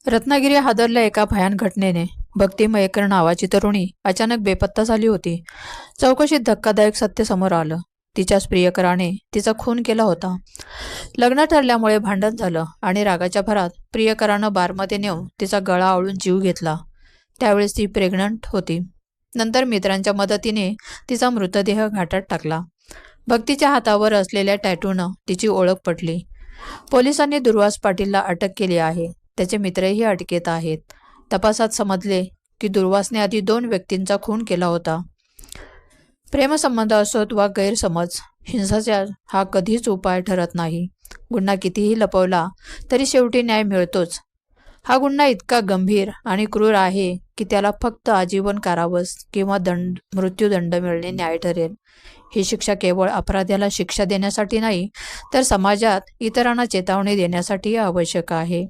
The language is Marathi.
रत्नागिरी हादरल्या एका भयान घटनेने भक्ती मयेकर नावाची तरुणी अचानक बेपत्ता झाली होती. चौकशीत धक्कादायक सत्य समोर आलं. तिच्याच प्रियकराने तिचा खून केला होता. लग्न ठरल्यामुळे भांडण झालं आणि रागाच्या भरात प्रियकरानं बारमध्ये नेऊन तिचा गळा आवळून जीव घेतला. त्यावेळेस ती प्रेग्नंट होती. नंतर मित्रांच्या मदतीने तिचा मृतदेह घाटात टाकला. भक्तीच्या हातावर असलेल्या टॅटूनं तिची ओळख पटली. पोलिसांनी दुर्वास पाटीलला अटक केली आहे. त्याचे मित्रही अटकेत आहेत. तपासात समजले की दुर्वासने आधी 2 व्यक्तींचा खून केला होता. प्रेमसंबंध असोत वा गैरसमज, हिंसाचार हा कधीच उपाय ठरत नाही. गुन्हा कितीही लपवला तरी शेवटी न्याय मिळतोच. हा गुन्हा इतका गंभीर आणि क्रूर आहे की त्याला फक्त आजीवन कारावास किंवा मृत्यूदंड मिळणे न्याय ठरेल. ही शिक्षा केवळ अपराध्याला शिक्षा देण्यासाठी नाही, तर समाजात इतरांना चेतावणी देण्यासाठी आवश्यक आहे.